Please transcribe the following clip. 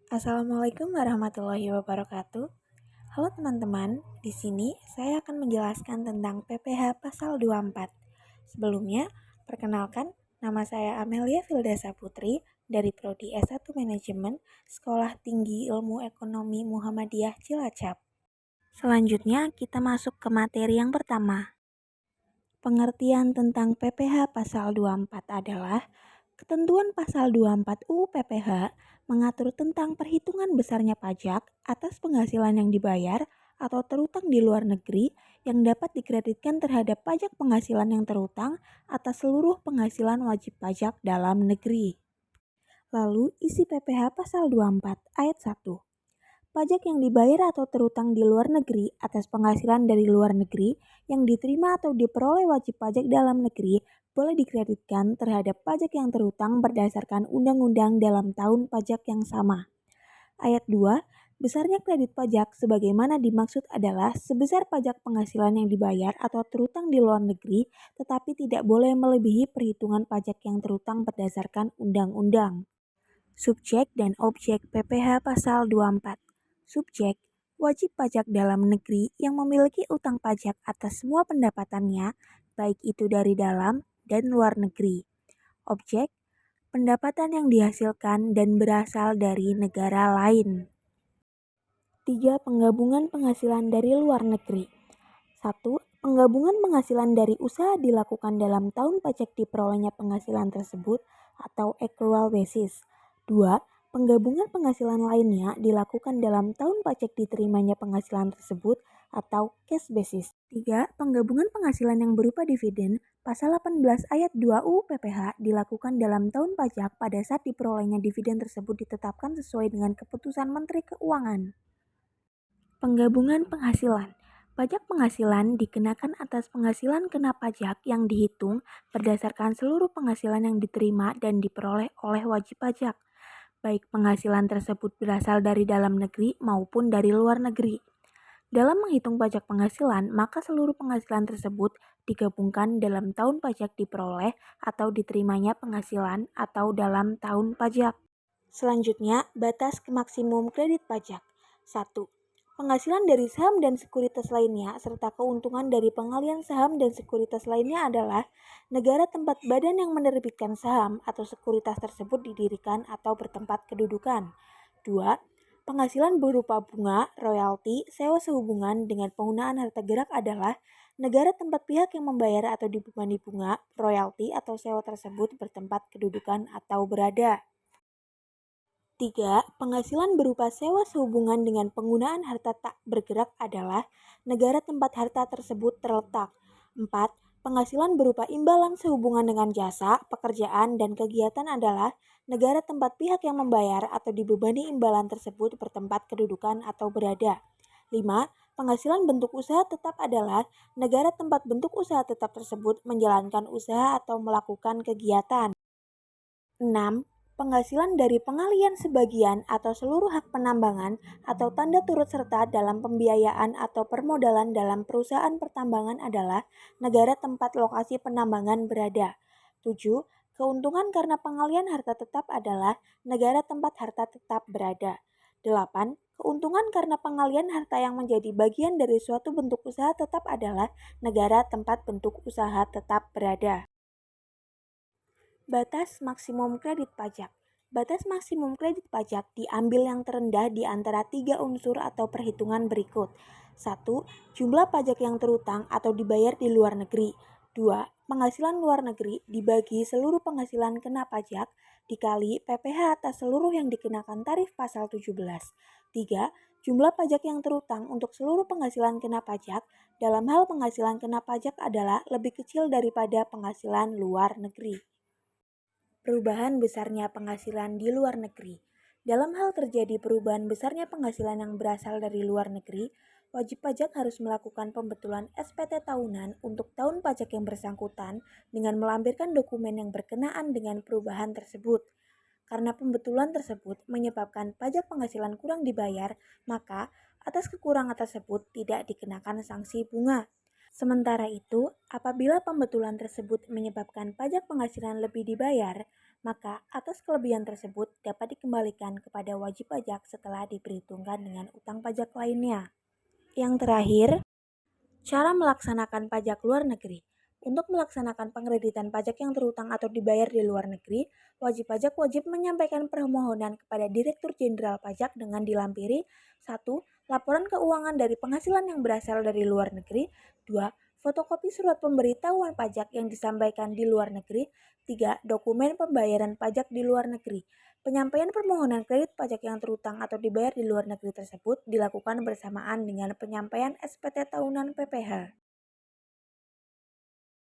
Assalamualaikum warahmatullahi wabarakatuh. Halo teman-teman, di sini saya akan menjelaskan tentang PPH Pasal 24. Sebelumnya, perkenalkan, nama saya Amelia Fildasa Putri dari Prodi S1 Manajemen Sekolah Tinggi Ilmu Ekonomi Muhammadiyah Cilacap. Selanjutnya, kita masuk ke materi yang pertama. Pengertian tentang PPH Pasal 24 adalah ketentuan Pasal 24 UU PPH mengatur tentang perhitungan besarnya pajak atas penghasilan yang dibayar atau terutang di luar negeri yang dapat dikreditkan terhadap pajak penghasilan yang terutang atas seluruh penghasilan wajib pajak dalam negeri. Lalu isi PPH Pasal 24 Ayat 1. Pajak yang dibayar atau terutang di luar negeri atas penghasilan dari luar negeri yang diterima atau diperoleh wajib pajak dalam negeri boleh dikreditkan terhadap pajak yang terutang berdasarkan undang-undang dalam tahun pajak yang sama. Ayat 2, besarnya kredit pajak sebagaimana dimaksud adalah sebesar pajak penghasilan yang dibayar atau terutang di luar negeri tetapi tidak boleh melebihi perhitungan pajak yang terutang berdasarkan undang-undang. Subjek dan objek PPH Pasal 24. Subjek, wajib pajak dalam negeri yang memiliki utang pajak atas semua pendapatannya, baik itu dari dalam dan luar negeri. Objek, pendapatan yang dihasilkan dan berasal dari negara lain. 3. Penggabungan penghasilan dari luar negeri. 1. Penggabungan penghasilan dari usaha dilakukan dalam tahun pajak diperolehnya penghasilan tersebut atau accrual basis. 2. Penggabungan penghasilan lainnya dilakukan dalam tahun pajak diterimanya penghasilan tersebut atau cash basis. 3. Penggabungan penghasilan yang berupa dividen Pasal 18 ayat 2 UU PPH dilakukan dalam tahun pajak pada saat diperolehnya dividen tersebut ditetapkan sesuai dengan keputusan Menteri Keuangan. Penggabungan penghasilan. Pajak penghasilan dikenakan atas penghasilan kena pajak yang dihitung berdasarkan seluruh penghasilan yang diterima dan diperoleh oleh wajib pajak, baik penghasilan tersebut berasal dari dalam negeri maupun dari luar negeri. Dalam menghitung pajak penghasilan, maka seluruh penghasilan tersebut digabungkan dalam tahun pajak diperoleh atau diterimanya penghasilan atau dalam tahun pajak. Selanjutnya, batas maksimum kredit pajak. 1. Penghasilan dari saham dan sekuritas lainnya serta keuntungan dari pengalian saham dan sekuritas lainnya adalah negara tempat badan yang menerbitkan saham atau sekuritas tersebut didirikan atau bertempat kedudukan. 2. Penghasilan berupa bunga, royalti, sewa sehubungan dengan penggunaan harta gerak adalah negara tempat pihak yang membayar atau dibebani bunga, royalti atau sewa tersebut bertempat kedudukan atau berada. 3. Penghasilan berupa sewa sehubungan dengan penggunaan harta tak bergerak adalah negara tempat harta tersebut terletak. 4. Penghasilan berupa imbalan sehubungan dengan jasa, pekerjaan, dan kegiatan adalah negara tempat pihak yang membayar atau dibebani imbalan tersebut bertempat kedudukan atau berada. 5. Penghasilan bentuk usaha tetap adalah negara tempat bentuk usaha tetap tersebut menjalankan usaha atau melakukan kegiatan. 6. Penghasilan dari pengalian sebagian atau seluruh hak penambangan atau tanda turut serta dalam pembiayaan atau permodalan dalam perusahaan pertambangan adalah negara tempat lokasi penambangan berada. 7. Keuntungan karena pengalian harta tetap adalah negara tempat harta tetap berada. 8. Keuntungan karena pengalian harta yang menjadi bagian dari suatu bentuk usaha tetap adalah negara tempat bentuk usaha tetap berada. Batas maksimum kredit pajak. Batas maksimum kredit pajak diambil yang terendah di antara 3 unsur atau perhitungan berikut. 1. Jumlah pajak yang terutang atau dibayar di luar negeri. 2. Penghasilan luar negeri dibagi seluruh penghasilan kena pajak dikali PPH atas seluruh yang dikenakan tarif pasal 17. 3. Jumlah pajak yang terutang untuk seluruh penghasilan kena pajak dalam hal penghasilan kena pajak adalah lebih kecil daripada penghasilan luar negeri. Perubahan besarnya penghasilan di luar negeri. Dalam hal terjadi perubahan besarnya penghasilan yang berasal dari luar negeri, wajib pajak harus melakukan pembetulan SPT tahunan untuk tahun pajak yang bersangkutan dengan melampirkan dokumen yang berkenaan dengan perubahan tersebut. Karena pembetulan tersebut menyebabkan pajak penghasilan kurang dibayar, maka atas kekurangan tersebut tidak dikenakan sanksi bunga. Sementara itu, apabila pembetulan tersebut menyebabkan pajak penghasilan lebih dibayar, maka atas kelebihan tersebut dapat dikembalikan kepada wajib pajak setelah diperhitungkan dengan utang pajak lainnya. Yang terakhir, cara melaksanakan pajak luar negeri. Untuk melaksanakan pengreditan pajak yang terutang atau dibayar di luar negeri, wajib pajak wajib menyampaikan permohonan kepada Direktur Jenderal Pajak dengan dilampiri 1. Laporan keuangan dari penghasilan yang berasal dari luar negeri. 2. Fotokopi surat pemberitahuan pajak yang disampaikan di luar negeri. 3. Dokumen pembayaran pajak di luar negeri. Penyampaian permohonan kredit pajak yang terutang atau dibayar di luar negeri tersebut dilakukan bersamaan dengan penyampaian SPT tahunan PPh.